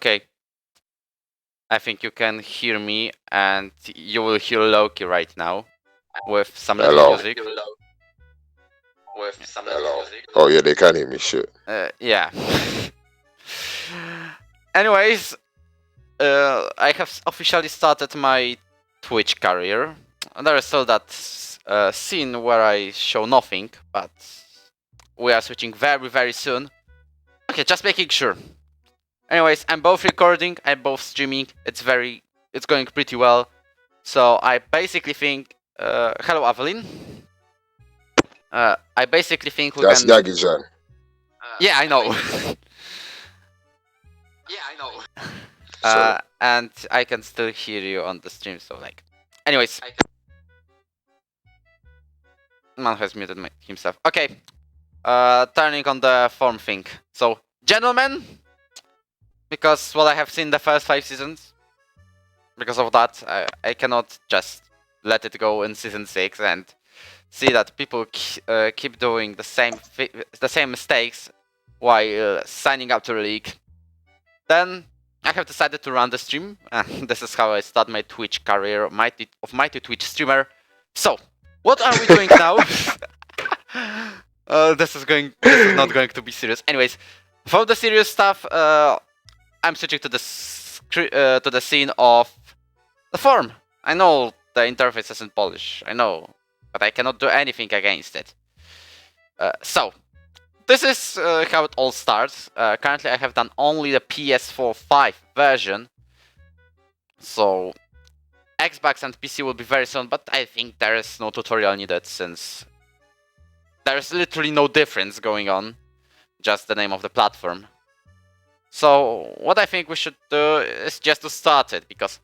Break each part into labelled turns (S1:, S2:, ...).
S1: Okay. I think you can hear me, and you will hear Loki right now with some little
S2: Hello.
S1: music.
S2: Hello. Oh yeah, they can hear me. Shit.
S1: Yeah. Anyways, I have officially started my Twitch career. There is still that scene where I show nothing, but we are switching very, very soon. Okay, just making sure. Anyways, I'm both recording, I'm both streaming. It's going pretty well. So I basically think, hello Evelyn. I basically think we
S2: That's
S1: can.
S2: Yagi-chan.
S1: Yeah, I know.
S2: Sorry.
S1: And I can still hear you on the stream. So like, anyways, man has muted himself. Okay. Turning on the form thing. So, gentlemen, because what I have seen the first 5 seasons, because of that, I cannot just let it go in season 6 and see that people keep doing the same mistakes while signing up to the league. Then I have decided to run the stream, and this is how I start my Twitch career of mighty Twitch streamer. So, what are we doing now? This is not going to be serious. Anyways, for the serious stuff, I'm switching to the scene of the form. I know the interface isn't Polish. I know, but I cannot do anything against it. So, this is how it all starts. Currently, I have done only the PS4 5 version. So, Xbox and PC will be very soon, but I think there is no tutorial needed since there's literally no difference going on. Just the name of the platform. So, what I think we should do is just to start it, because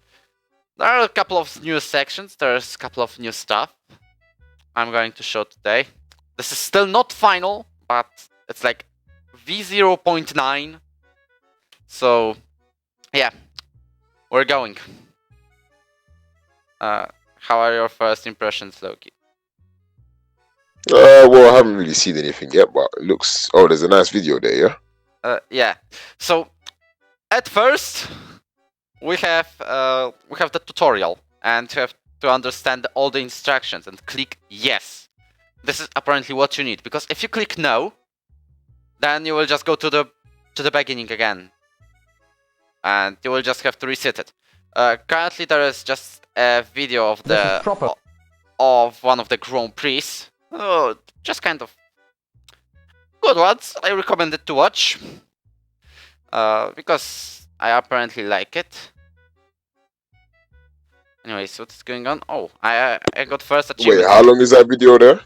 S1: there are a couple of new sections, there's a couple of new stuff I'm going to show today. This is still not final, but it's like V0.9. So, yeah, we're going. How are your first impressions, Loki?
S2: Well, I haven't really seen anything yet, but it looks. Oh, there's a nice video there, yeah.
S1: Yeah. So, at first, we have the tutorial, and you have to understand all the instructions and click yes. This is apparently what you need, because if you click no, then you will just go to the beginning again, and you will just have to reset it. Currently, there is just a video of one of the Grand Prix. Oh, just kind of good ones. I recommend it to watch, because I apparently like it. Anyways, what's going on? Oh, I got first achievement.
S2: Wait, how long is that video there?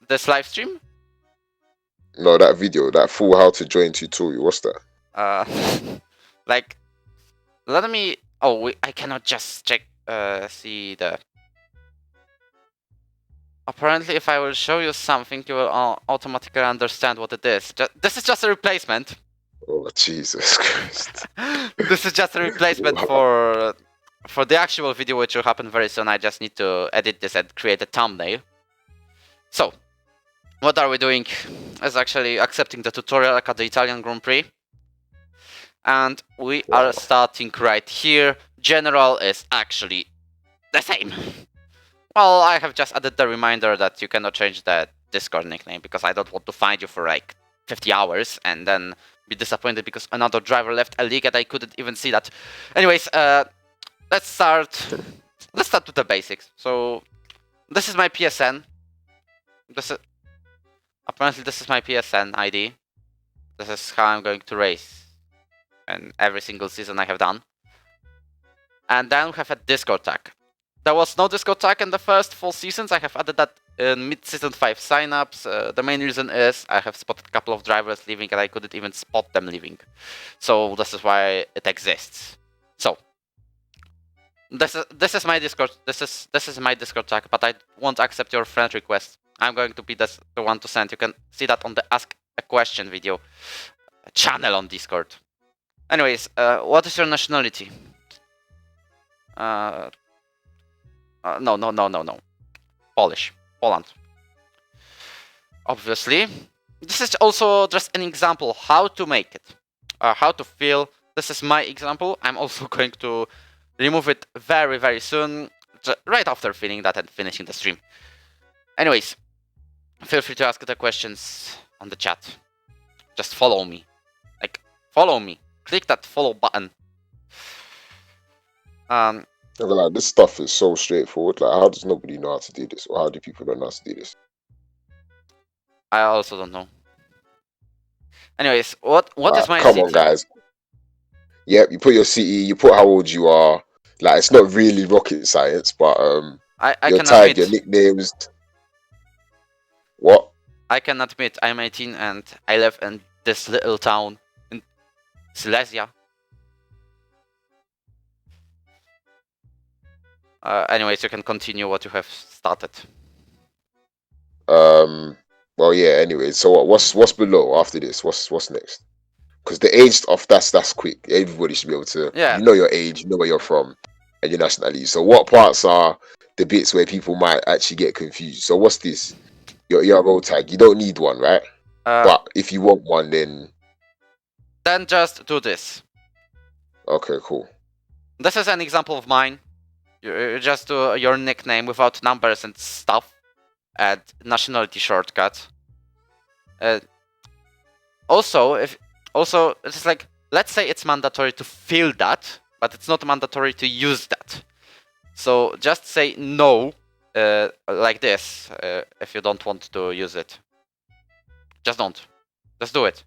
S1: This live stream?
S2: No, that video, that full how to join tutorial. What's that?
S1: Like, let me. Oh, I cannot just check. See the. Apparently, if I will show you something, you will automatically understand what it is. This is just a replacement.
S2: Oh, Jesus Christ.
S1: This is just a replacement for the actual video, which will happen very soon. I just need to edit this and create a thumbnail. So, what are we doing? Is actually accepting the tutorial like at the Italian Grand Prix. And we are starting right here. General is actually the same. Well, I have just added the reminder that you cannot change the Discord nickname, because I don't want to find you for like 50 hours and then be disappointed because another driver left a league and I couldn't even see that. Anyways, let's start with the basics. So, this is my PSN. Apparently this is my PSN ID. This is how I'm going to race in every single season I have done. And then we have a Discord tag. There was no Discord tag in the first 4 seasons. I have added that in mid-season 5 signups. The main reason is I have spotted a couple of drivers leaving and I couldn't even spot them leaving. So this is why it exists. So this is my Discord. This is my Discord tag, but I won't accept your friend request. I'm going to be the one to send. You can see that on the Ask a Question video channel on Discord. Anyways, what is your nationality? No. Polish. Poland. Obviously. This is also just an example how to make it. how to fill. This is my example. I'm also going to remove it very, very soon, right after filling that and finishing the stream. Anyways, feel free to ask the questions on the chat. Just follow me. Like, follow me. Click that follow button.
S2: Like, this stuff is so straightforward. Like, how does nobody know how to do this, or how do people not know how to do this?
S1: I also don't know. Anyways, what is my
S2: come
S1: CT?
S2: on, guys. Yep, you put your CE, you put how old you are. Like, it's not really rocket science, but
S1: I
S2: your
S1: can
S2: tag,
S1: admit,
S2: your nicknames. What?
S1: I can admit I'm 18 and I live in this little town in Silesia. Anyways, you can continue what you have started.
S2: Well, yeah. Anyway, so what's below after this? What's next? Because the age stuff, that's quick. Everybody should be able to.
S1: Yeah.
S2: You know your age, you know where you're from, and your nationality. So what parts are the bits where people might actually get confused? So what's this? Your ERO tag. You don't need one, right? But if you want one, then
S1: just do this.
S2: Okay, cool.
S1: This is an example of mine. You just do your nickname without numbers and stuff. Add nationality shortcut. Also, it's like, let's say it's mandatory to fill that, but it's not mandatory to use that. So just say no, like this, if you don't want to use it. Just don't. Just do it.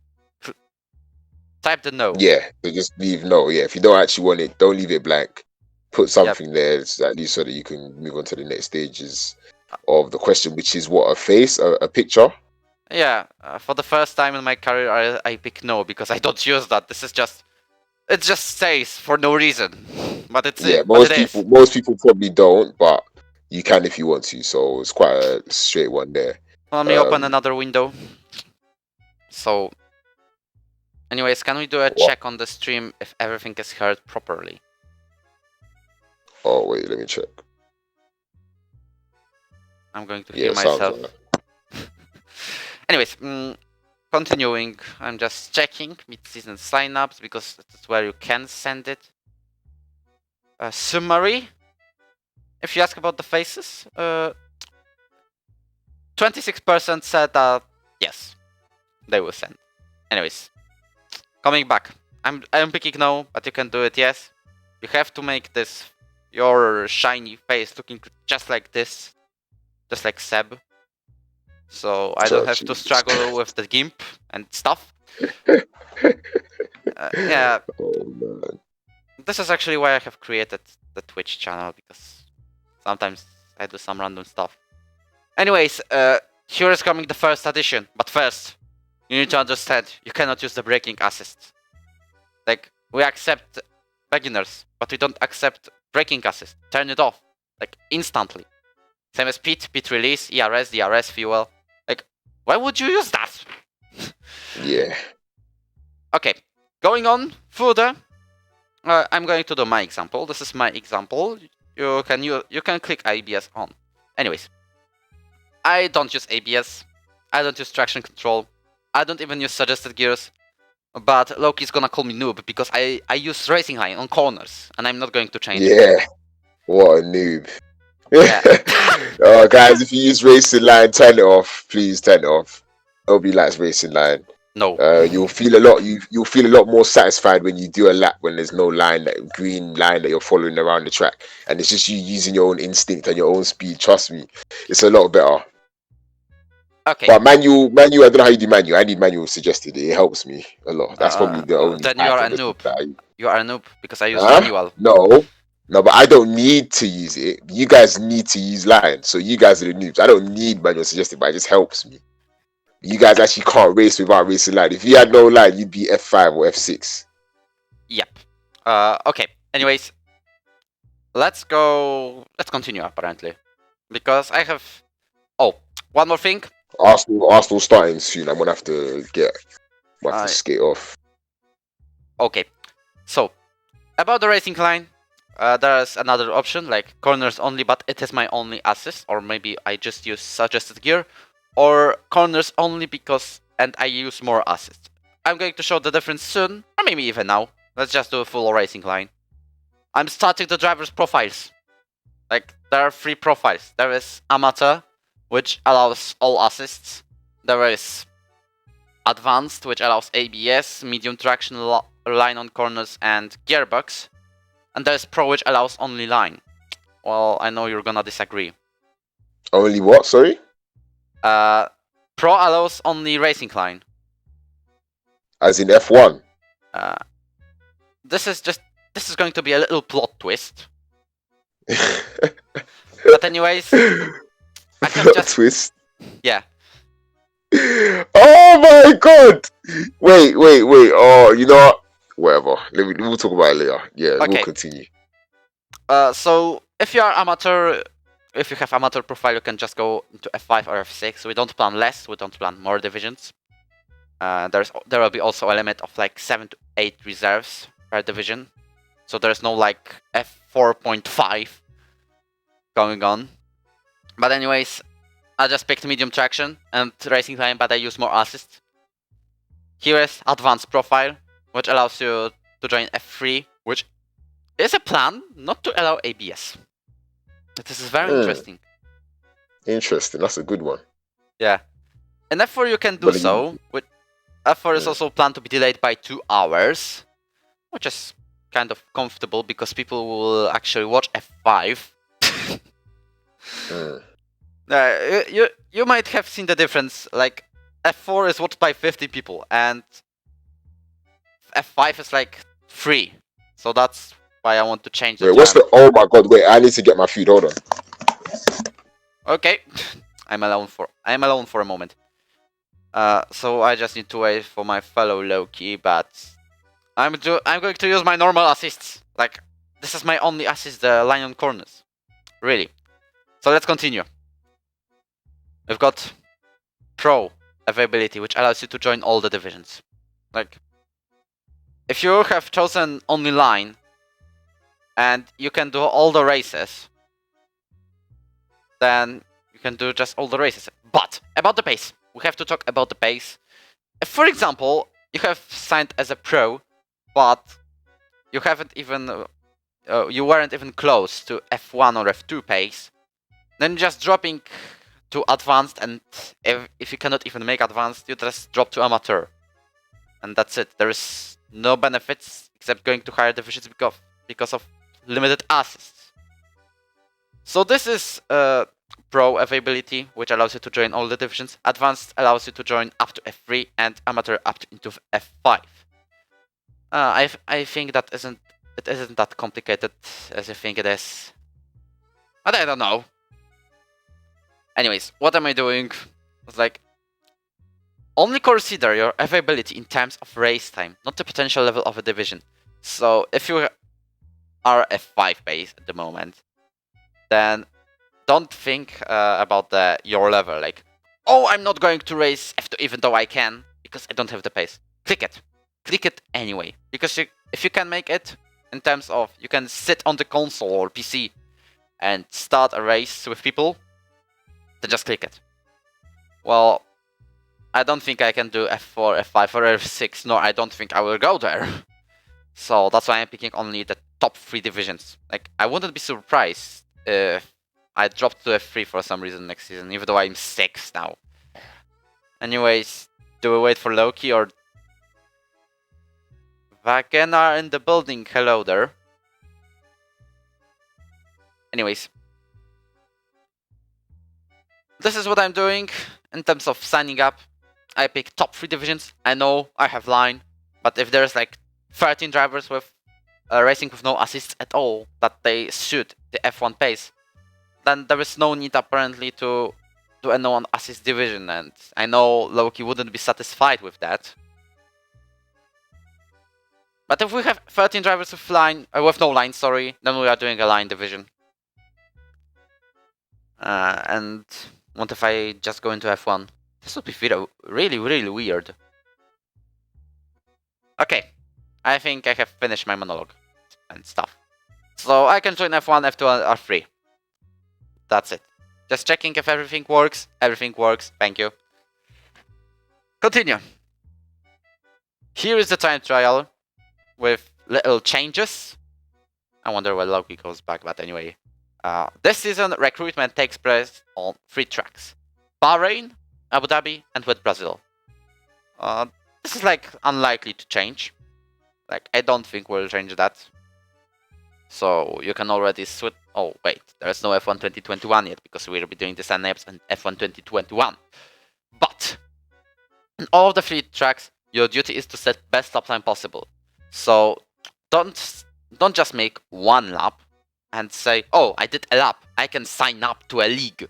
S1: Type the no.
S2: Yeah, so just leave no. Yeah, if you don't actually want it, don't leave it blank. Put something there, at least so that you can move on to the next stages of the question, which is what, a face, a picture?
S1: Yeah, for the first time in my career, I pick no because I don't use that. This is just, it just stays for no reason. But it's
S2: most people probably don't, but you can if you want to. So it's quite a straight one there.
S1: Let me open another window. So, anyways, can we do a check on the stream if everything is heard properly?
S2: Oh wait, let me check.
S1: I'm going to hear myself. Anyways, continuing, I'm just checking mid-season signups because that's where you can send it. Summary. If you ask about the faces, 26% said that yes, they will send. Anyways, coming back, I'm picking no, but you can do it yes. You have to make this your shiny face looking just like this, just like Seb. So I don't have to struggle with the GIMP and stuff. Yeah.
S2: Oh man.
S1: This is actually why I have created the Twitch channel, because sometimes I do some random stuff. Anyways, here is coming the first addition. But first, you need to understand, you cannot use the braking assist. Like, we accept beginners, but we don't accept braking assist. Turn it off, like, instantly. Same as pit release, ERS, DRS, fuel. Like, why would you use that?
S2: Yeah.
S1: Okay, going on further. I'm going to do my example. This is my example. You can click ABS on. Anyways, I don't use ABS. I don't use traction control. I don't even use suggested gears. But Loki's gonna call me noob because I use racing line on corners, and I'm not going to change it.
S2: Yeah. What a noob.
S1: Yeah.
S2: Oh, guys, if you use racing line, turn it off. Please turn it off. Nobody likes racing line.
S1: No.
S2: You'll feel a lot. You'll feel a lot more satisfied when you do a lap when there's no line, that green line that you're following around the track, and it's just you using your own instinct and your own speed. Trust me, it's a lot better.
S1: Okay.
S2: But manual. I don't know how you do manual. I need manual suggested. It helps me a lot. That's probably the only.
S1: Then you are a noob. You are a noob because I use manual.
S2: No, but I don't need to use it. You guys need to use line, so you guys are the noobs. I don't need manual suggested, but it just helps me. You guys actually can't race without racing line. If you had no line, you'd be F5 or F6.
S1: Yep. Okay. Anyways, let's continue apparently, because I have. Oh, one more thing.
S2: Arsenal starting soon. I'm gonna have to skate off. Okay.
S1: So, about the racing line, there's another option like corners only, but it is my only assist, or maybe I just use suggested gear, or corners only and I use more assist. I'm going to show the difference soon, or maybe even now. Let's just do a full racing line. I'm starting the driver's profiles. Like, there are 3 profiles. There is Amateur, which allows all assists. There is Advanced, which allows ABS, medium traction, line on corners, and gearbox. And there is Pro, which allows only line. Well, I know you're gonna disagree.
S2: Only what? Sorry?
S1: Pro allows only racing line.
S2: As in F1?
S1: This is going to be a little plot twist. But anyways, I have just...
S2: Twist?
S1: Yeah.
S2: Oh my god! Wait. Oh, you know what? Whatever. We'll talk about it later. Yeah,
S1: Okay.
S2: We'll continue. So,
S1: if you are amateur, if you have amateur profile, you can just go into F5 or F6. We don't plan less, we don't plan more divisions. There will be also a limit of like 7 to 8 reserves per division. So there's no like F4.5 going on. But anyways, I just picked medium traction and racing line, but I use more assists. Here is advanced profile, which allows you to join F3, which is a plan not to allow ABS. This is very interesting.
S2: Interesting, that's a good one.
S1: Yeah. In F4 you can do so. F4 is also planned to be delayed by 2 hours, which is kind of comfortable because people will actually watch F5. You might have seen the difference. Like F4 is watched by 50 people and F5 is like 3. So that's why I want to change the
S2: Wait, what's the... Oh my god, wait, I need to get my food, hold on.
S1: Okay. I'm alone for a moment. So I just need to wait for my fellow Loki, but I'm going to use my normal assists. Like, this is my only assist, the line on corners. Really. So let's continue. We've got Pro availability, which allows you to join all the divisions. Like, if you have chosen only line, and you can do all the races, then you can do just all the races. But, about the pace. We have to talk about the pace. If, for example, you have signed as a pro, but you haven't even... you weren't even close to F1 or F2 pace, then just dropping to advanced, and if you cannot even make advanced, you just drop to amateur. And that's it. There is no benefits except going to higher divisions because of limited assists. So this is Pro availability, which allows you to join all the divisions. Advanced allows you to join up to F3, and amateur up to into F5. I think it isn't that complicated as you think it is. But I don't know. Anyways, what am I doing? It's like, only consider your availability in terms of race time, not the potential level of a division. So if you are F5 base at the moment, then don't think about your level. Like, oh, I'm not going to race F2 even though I can, because I don't have the pace. Click it. Click it anyway. Because if you can make it, in terms of you can sit on the console or PC and start a race with people, then just click it. Well, I don't think I can do F4, F5, or F6, nor I don't think I will go there. So that's why I'm picking only the top 3 divisions. Like, I wouldn't be surprised if I dropped to F3 for some reason next season, even though I'm 6 now. Anyways, do we wait for Loki or... Wagner in the building, hello there. Anyways. This is what I'm doing in terms of signing up. I pick top 3 divisions. I know I have line, but if there's like 13 drivers with racing with no assists at all, that they suit the F1 pace, then there is no need apparently to do a no-assist division, and I know Loki wouldn't be satisfied with that. But if we have 13 drivers with no line, sorry, then we are doing a line division. And what if I just go into F1? This would be really, really weird. Okay, I think I have finished my monologue and stuff. So I can join F1, F2, or F3. That's it. Just checking if everything works. Everything works. Thank you. Continue. Here is the time trial with little changes. I wonder where Loki goes back, but anyway. This season, recruitment takes place on 3 tracks. Bahrain, Abu Dhabi, and with Brazil. This is like unlikely to change. Like, I don't think we'll change that. So you can already switch. Oh wait, there's no F1 2021 yet because we'll be doing the sign-ups on F1 2021. But in all of the 3 tracks, your duty is to set best lap time possible. So don't just make 1 lap and say, "Oh, I did a lap. I can sign up to a league,"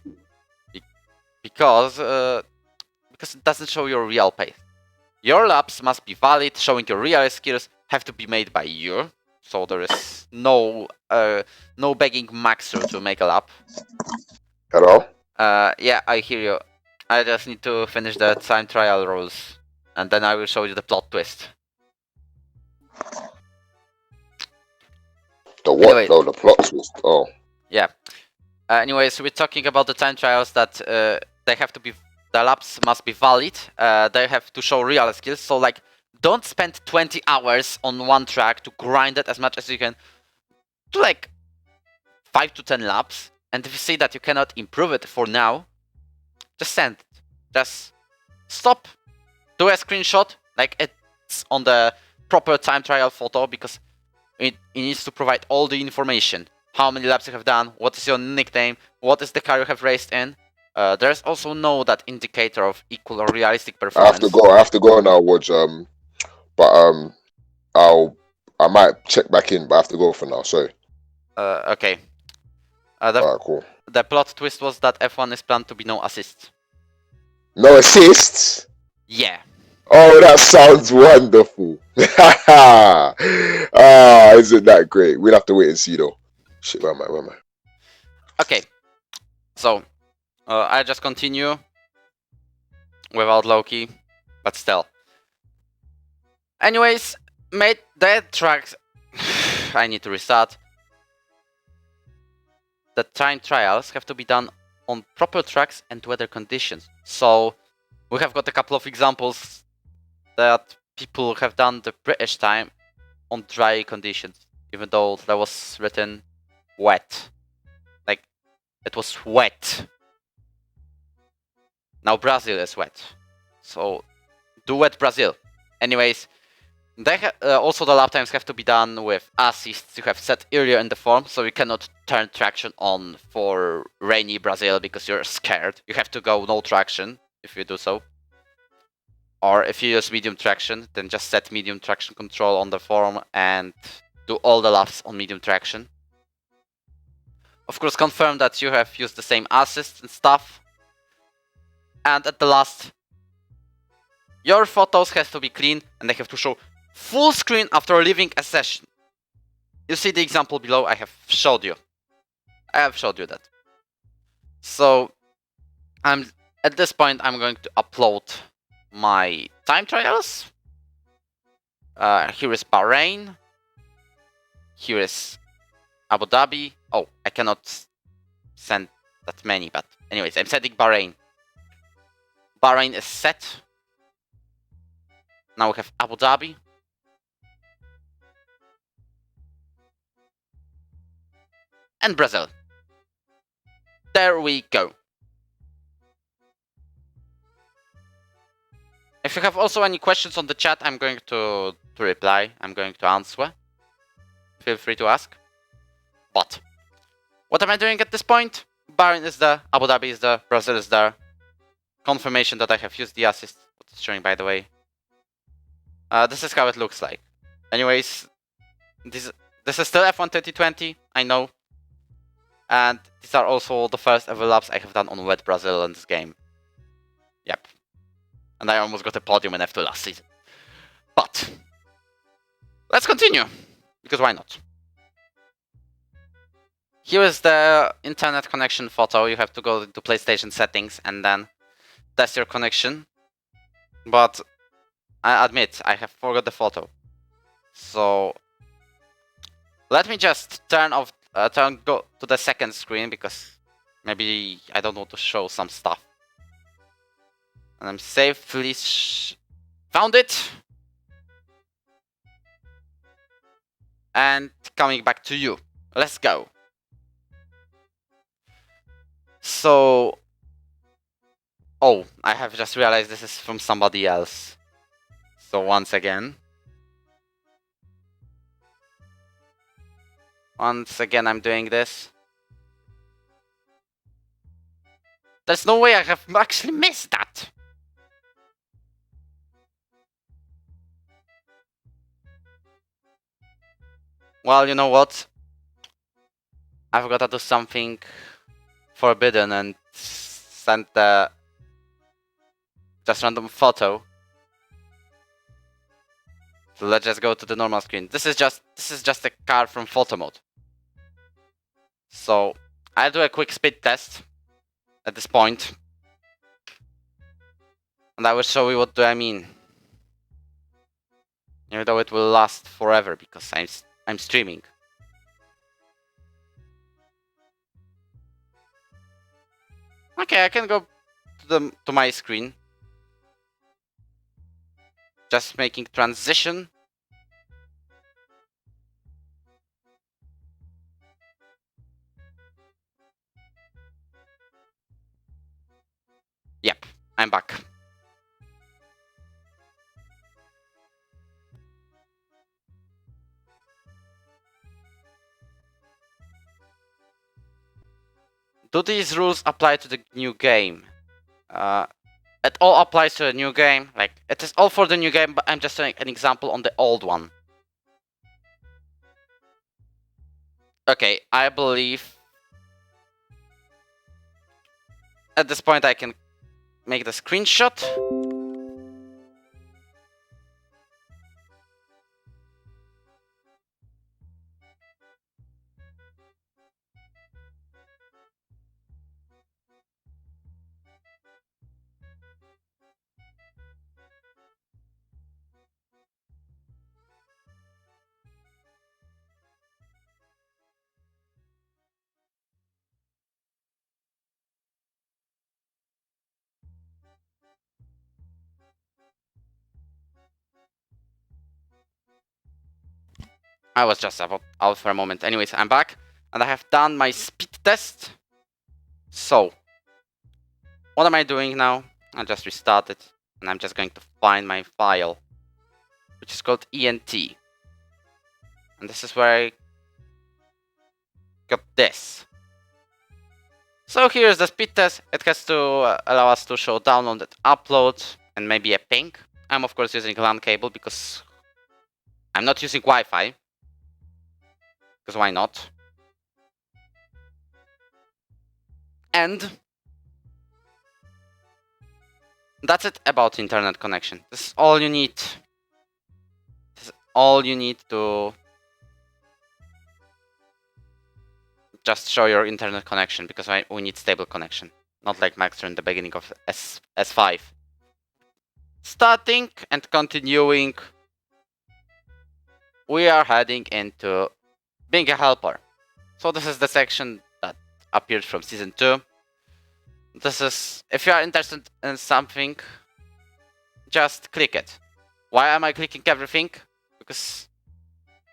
S1: because it doesn't show your real pace. Your laps must be valid, showing your real skills. Have to be made by you. So there is no begging Maxer to make a lap.
S2: Hello?
S1: Yeah, I hear you. I just need to finish the time trial rules, and then I will show you the plot twist.
S2: The what?
S1: Anyway.
S2: Oh, the plot twist. Oh.
S1: Yeah. Anyways, we're talking about the time trials that they have to be. The laps must be valid. They have to show real skills. So like, don't spend 20 hours on one track to grind it as much as you can. Do like 5 to 10 laps, and if you see that you cannot improve it for now, just send it. Just stop. Do a screenshot like it's on the proper time trial photo because it needs to provide all the information. How many laps you have done, what is your nickname, what is the car you have raced in. There's also no that indicator of equal or realistic
S2: I
S1: performance.
S2: have to go now, Watch. But I might check back in, but I have to go for now. Sorry.
S1: Okay.
S2: Alright, cool.
S1: The plot twist was that F1 is planned to be no assists.
S2: No assists?
S1: Yeah.
S2: Oh, that sounds wonderful. Isn't that great? We'll have to wait and see though. Shit, where am I?
S1: Okay. So, I just continue without Loki, but still. Anyways, made the tracks. I need to restart. The time trials have to be done on proper tracks and weather conditions. So, we have got a couple of examples that people have done the British time on dry conditions, even though there was written wet. Like, it was wet. Now Brazil is wet. So, do wet Brazil. Anyways, they also the lap times have to be done with assists you have set earlier in the form, so you cannot turn traction on for rainy Brazil because you're scared. You have to go no traction if you do so. Or if you use medium traction, then just set medium traction control on the form and do all the laps on medium traction. Of course, confirm that you have used the same assists and stuff. And at the last, your photos have to be clean and they have to show full screen after leaving a session. You see the example below, I have showed you. I have showed you that. So, at this point, I'm going to upload my time trials. Here is Bahrain. Here is Abu Dhabi. Oh, I cannot send that many, but anyways, I'm setting Bahrain. Bahrain is set. Now we have Abu Dhabi. And Brazil. There we go. If you have also any questions on the chat, I'm going to reply. I'm going to answer. Feel free to ask. But what am I doing at this point? Bahrain is there, Abu Dhabi is there, Brazil is there. Confirmation that I have used the assist. What it's showing, by the way. This is how it looks like. Anyways, this is still F1 2020, I know. And these are also the first ever laps I have done on wet Brazil in this game. Yep. And I almost got a podium in F2 last season. But let's continue, because why not? Here is the internet connection photo. You have to go to PlayStation settings and then test your connection. But I admit, I have forgot the photo. So let me just go to the second screen because maybe I don't want to show some stuff. And I'm safely found it. and coming back to you. Let's go. So, oh, I have just realized this is from somebody else. So once again, I'm doing this. There's no way I have actually missed that. Well, you know what? I've got to do something forbidden and send the just random photo. So let's just go to the normal screen. This is just a car from photo mode. So I'll do a quick speed test at this point, and I will show you what do I mean. Even though it will last forever because I'm streaming. Okay, I can go to my screen. Just making transition. Yep, I'm back. Do these rules apply to the new game? It all applies to a new game. Like, it is all for the new game, but I'm just showing an example on the old one. Okay, I believe at this point I can make the screenshot. I was just out for a moment. Anyways, I'm back and I have done my speed test. So, what am I doing now? I just restarted and I'm just going to find my file, which is called ENT. And this is where I got this. So here's the speed test. It has to allow us to show download and upload and maybe a ping. I'm of course using LAN cable because I'm not using Wi-Fi. Because why not? And that's it about internet connection. This is all you need. This is all you need to just show your internet connection, because we need stable connection. Not like Maxter in the beginning of S5. Starting and continuing, we are heading into being a helper. So this is the section that appeared from season 2. This is, if you are interested in something, just click it. Why am I clicking everything? Because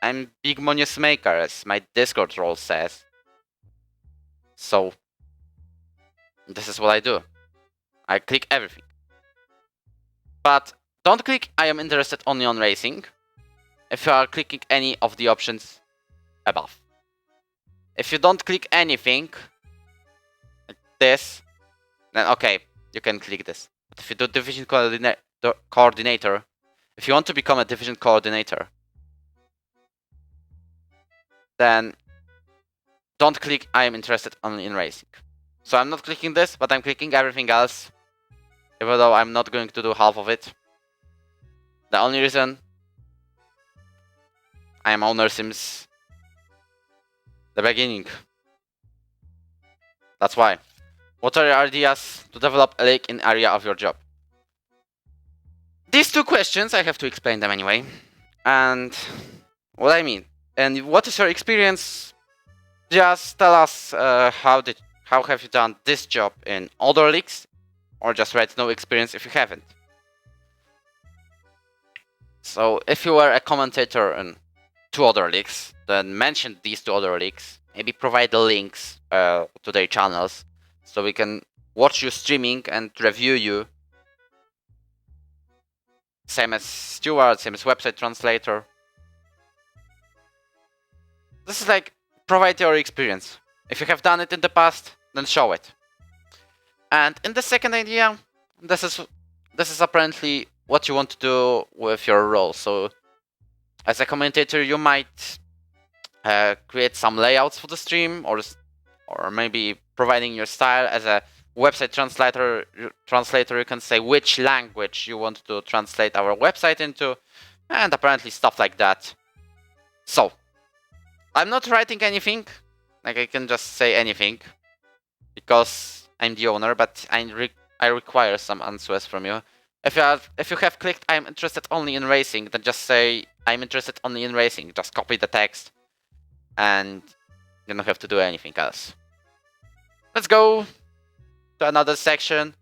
S1: I'm big money's maker, as my Discord role says. So this is what I do. I click everything. But don't click I am interested only on racing if you are clicking any of the options above. If you don't click anything, like this, then okay, you can click this. But if you do division coordinator, if you want to become a division coordinator, then don't click I am interested only in racing. So I'm not clicking this, but I'm clicking everything else, even though I'm not going to do half of it. The only reason I am owner since the beginning. That's why. What are your ideas to develop a lake in area of your job? These two questions, I have to explain them anyway. And what I mean. And what is your experience? Just tell us how have you done this job in other leagues, or just write no experience if you haven't. So if you were a commentator in two other leagues, then mention these two other leagues. Maybe provide the links to their channels so we can watch you streaming and review you. Same as Steward, same as website translator. This is like provide your experience. If you have done it in the past, then show it. And in the second idea, this is apparently what you want to do with your role. So as a commentator, you might create some layouts for the stream, or maybe providing your style. As a website translator, you can say which language you want to translate our website into, and apparently stuff like that. So I'm not writing anything, like I can just say anything, because I'm the owner, but I require some answers from you. If you have clicked I'm interested only in racing, then just say I'm interested only in racing. Just copy the text, and you don't have to do anything else. Let's go to another section.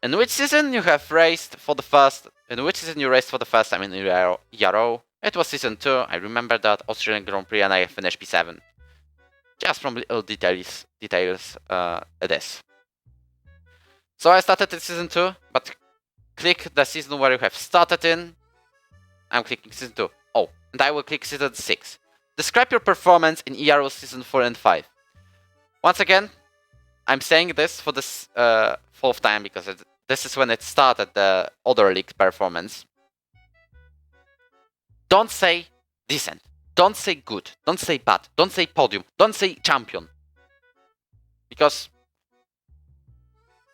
S1: In which season you have raced for the first? In which season you raced for the first time in ERO? It was season 2. I remember that Australian Grand Prix, and I finished P7. Just from little details. It is. So I started in season 2, but click the season where you have started in. I'm clicking season 2. Oh, and I will click season 6. Describe your performance in ERO season 4 and 5. Once again, I'm saying this for this fourth time because this is when it started, the other league performance. Don't say decent. Don't say good. Don't say bad. Don't say podium. Don't say champion. Because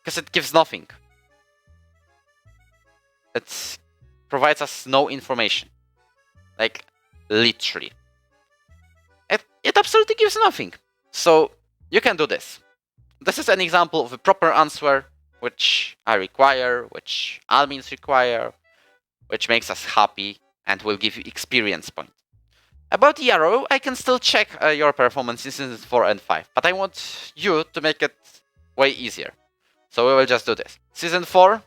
S1: it gives nothing. It provides us no information. Like, literally. It absolutely gives nothing. So, you can do this. This is an example of a proper answer, which I require, which admins require, which makes us happy, and will give you experience points. About ERO, I can still check your performance in seasons 4 and 5, but I want you to make it way easier. So we will just do this. Season 4,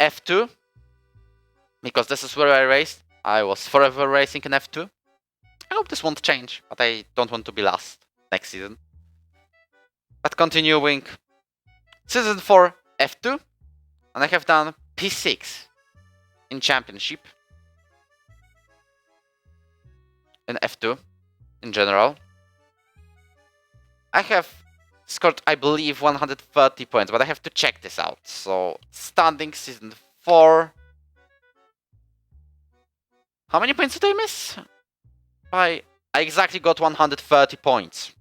S1: F2, because this is where I raced. I was forever racing in F2. I hope this won't change, but I don't want to be last next season. But continuing, season 4, F2, and I have done P6 in championship. In F2, in general. I have scored, I believe, 130 points, but I have to check this out. So, standing season 4. How many points did I miss? I exactly got 130 points.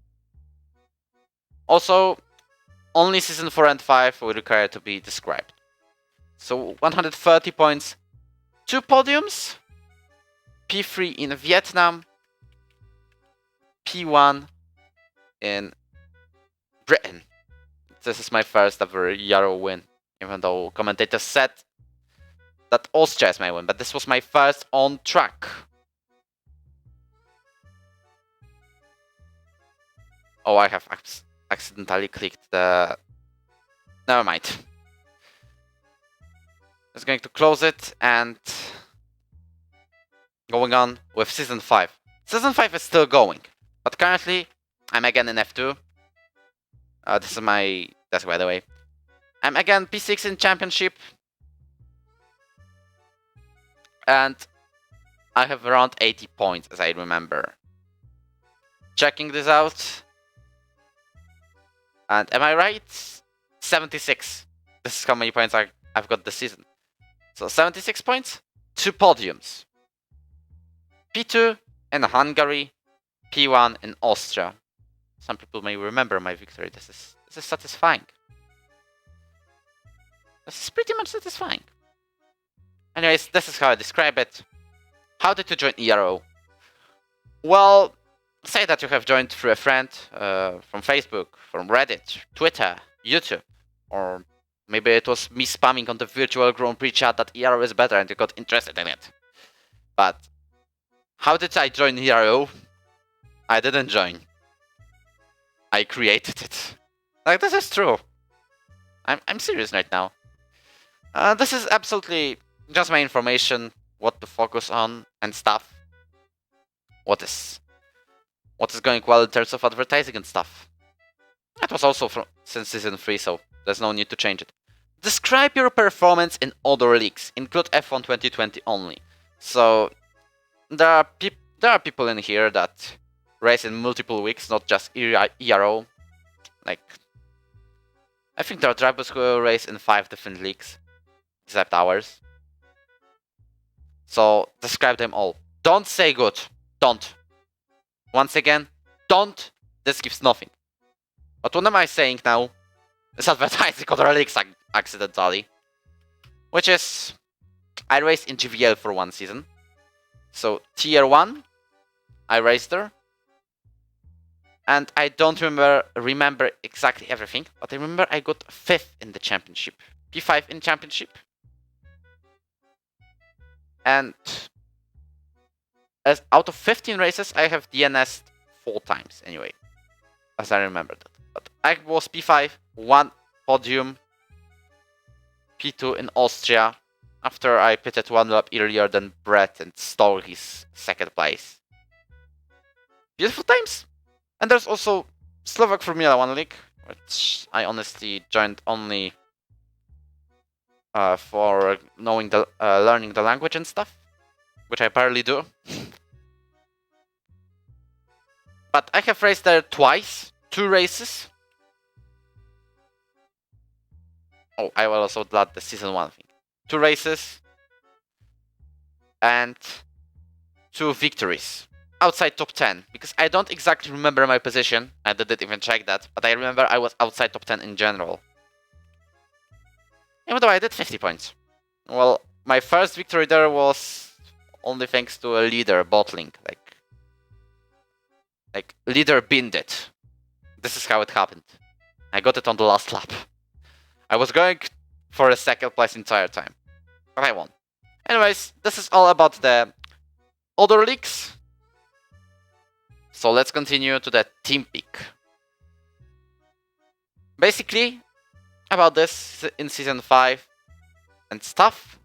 S1: Also, only season 4 and 5 will require to be described. So, 130 points, 2 podiums, P3 in Vietnam, P1 in Britain. This is my first ever ERO win, even though commentators said that Austria is my win, but this was my first on track. Oh, I have accidentally clicked the... Never mind. I'm going to close it and going on with season 5. Season 5 is still going, but currently I'm again in F2. This is my desk, by the way. I'm again P6 in championship, and I have around 80 points, as I remember. Checking this out, and am I right? 76. This is how many points I've got this season. So 76 points, 2 podiums. P2 in Hungary, P1 in Austria. Some people may remember my victory. This is satisfying. This is pretty much satisfying. Anyways, this is how I describe it. How did you join ERO? Well, say that you have joined through a friend from Facebook, from Reddit, Twitter, YouTube, or maybe it was me spamming on the virtual Grand Prix chat that ERO is better and you got interested in it. But how did I join ERO? I didn't join. I created it. Like, this is true. I'm serious right now. This is absolutely just my information, what to focus on and stuff. What is going well in terms of advertising and stuff. That was also since season 3, so there's no need to change it. Describe your performance in other leagues. Include F1 2020 only. So there are people in here that race in multiple weeks, not just ERO. Like, I think there are drivers who race in 5 different leagues, except ours. So describe them all. Don't say good. Don't. Once again, don't. This gives nothing. But what am I saying now? It's advertising other leagues accidentally. Which is, I raced in GVL for 1 season. So tier 1, I raced there. And I don't remember exactly everything, but I remember I got 5th in the championship. P5 in championship. And as out of 15 races, I have DNS'd 4 times anyway. As I remember that. But I was P5, 1 podium, P2 in Austria, after I pitted 1 lap earlier than Brett and stole his 2nd place. Beautiful times! And there's also Slovak Formula 1 League, which I honestly joined only for knowing learning the language and stuff, which I barely do. But I have raced there twice, 2 races. Oh, I will also add the season 1 thing. 2 races and 2 victories outside top 10, because I don't exactly remember my position. I didn't even check that, but I remember I was outside top 10 in general. Even though I did 50 points. Well, my first victory there was only thanks to a leader bottling. Like leader binned it. This is how it happened. I got it on the last lap. I was going for a 2nd place entire time, but I won. Anyways, this is all about the other leagues. So let's continue to the team pick. Basically, about this in season 5 and stuff,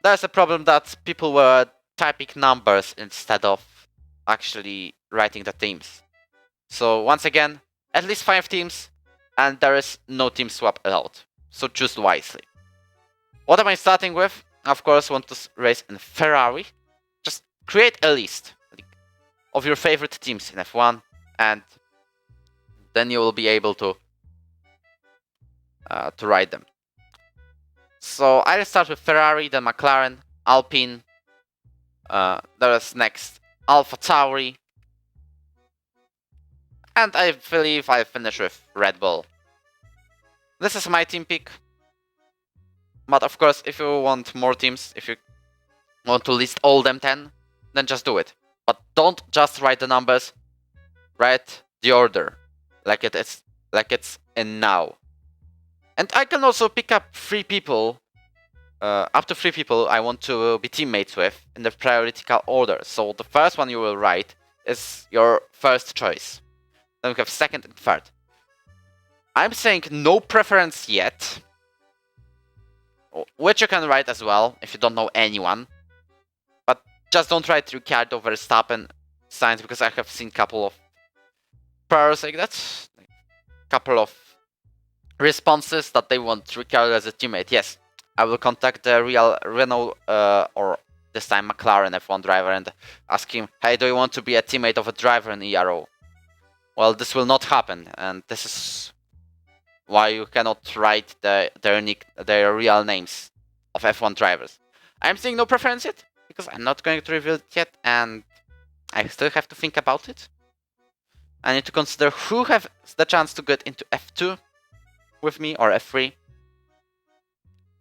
S1: there's a problem that people were typing numbers instead of actually writing the teams. So once again, at least 5 teams, and there is no team swap allowed. So choose wisely. What am I starting with? Of course, want to race in Ferrari. Just create a list of your favorite teams in F1, and then you will be able to write them. So I'll start with Ferrari, then McLaren, Alpine. There is next Alpha Tauri, and I believe I finish with Red Bull. This is my team pick. But of course, if you want more teams, if you want to list all them 10, then just do it. But don't just write the numbers. Write the order, like it's in now. And I can also pick up 3 people, up to 3 people I want to be teammates with in the prioritical order. So the first one you will write is your first choice. Then we have 2nd and 3rd. I'm saying no preference yet, which you can write as well if you don't know anyone. But just don't write Ricciardo, Verstappen, Sainz, because I have seen a couple of pairs like that. Couple of responses that they want Ricciardo as a teammate. Yes, I will contact the real Renault or this time McLaren F1 driver and ask him, hey, do you want to be a teammate of a driver in ERO? Well, this will not happen, and this is why you cannot write their real names of F1 drivers. I'm saying no preference yet, because I'm not going to reveal it yet, and I still have to think about it. I need to consider who has the chance to get into F2 with me, or F3.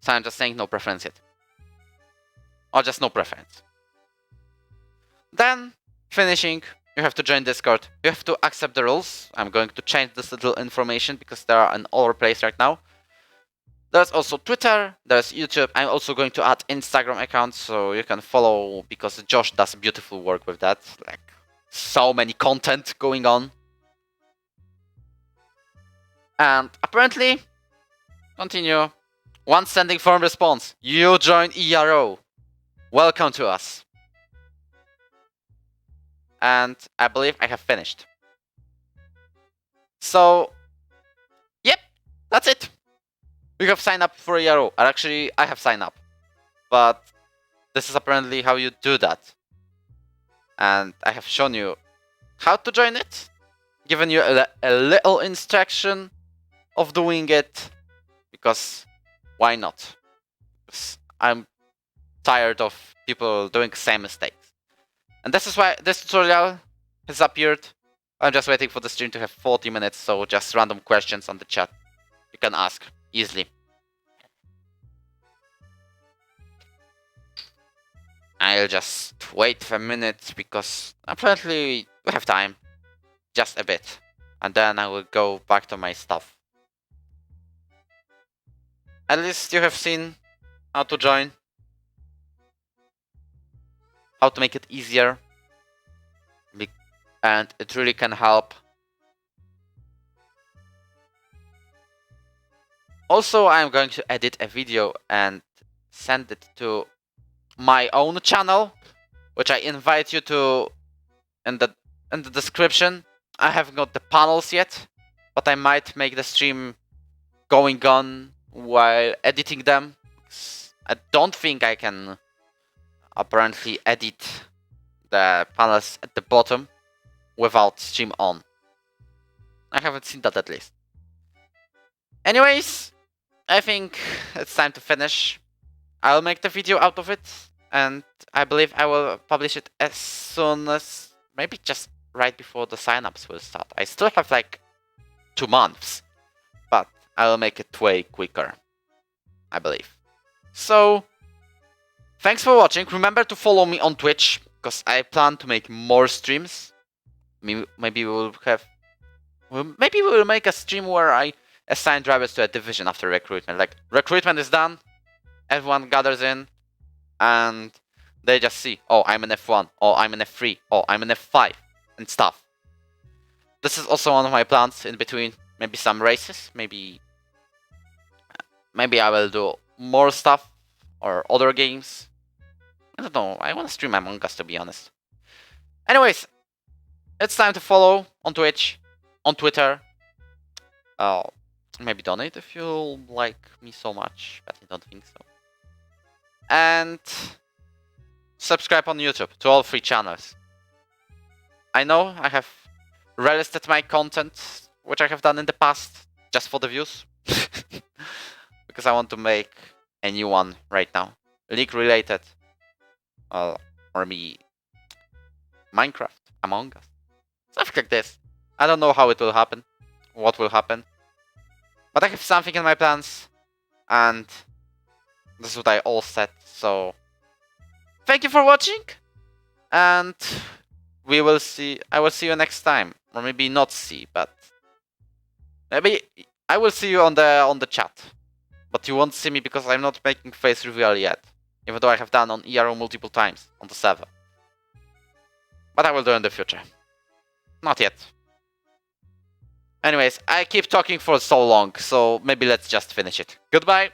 S1: So I'm just saying no preference yet. Or just no preference. Then, finishing, you have to join Discord. You have to accept the rules. I'm going to change this little information because they are in all place right now. There's also Twitter, there's YouTube. I'm also going to add Instagram accounts so you can follow, because Josh does beautiful work with that. Like, so many content going on. And apparently, continue One sending form response. You join ERO. Welcome to us. And I believe I have finished. So, yep, that's it. You have signed up for ERO. Or actually, I have signed up. But this is apparently how you do that. And I have shown you how to join it. Given you a little instruction of doing it. Because why not? Because I'm tired of people doing the same mistakes. And this is why this tutorial has appeared. I'm just waiting for the stream to have 40 minutes, so just random questions on the chat you can ask easily. I'll just wait for a minute because apparently we have time. Just a bit. And then I will go back to my stuff. At least you have seen how to join. How to make it easier. And it really can help. Also, I'm going to edit a video and send it to my own channel, which I invite you to in the description. I haven't got the panels yet, but I might make the stream going on while editing them. I don't think I can apparently edit the panels at the bottom without stream on. I haven't seen that at least. Anyways, I think it's time to finish. I'll make the video out of it, and I believe I will publish it as soon as, maybe just right before the signups will start. I still have like 2 months, but I'll make it way quicker, I believe. So, thanks for watching. Remember to follow me on Twitch, because I plan to make more streams. Maybe we will make a stream where I assign drivers to a division after recruitment. Like, recruitment is done, everyone gathers in, and they just see, oh, I'm an F1, oh, I'm an F3, oh, I'm an F5, and stuff. This is also one of my plans in between. Maybe some races, maybe I will do more stuff, or other games. I don't know, I want to stream Among Us, to be honest. Anyways, it's time to follow on Twitch, on Twitter. Maybe donate if you like me so much, but I don't think so. And subscribe on YouTube to all 3 channels. I know I have relisted my content, which I have done in the past, just for the views. Because I want to make a new one right now. League related. Or maybe Minecraft, Among Us. Something like this. I don't know how it will happen. What will happen. But I have something in my plans. And this is what I all said. So, thank you for watching. And we will see. I will see you next time. Or maybe not see, but maybe I will see you on the chat. But you won't see me because I'm not making face reveal yet. Even though I have done on ERO multiple times on the server. But I will do in the future. Not yet. Anyways, I keep talking for so long, so maybe let's just finish it. Goodbye!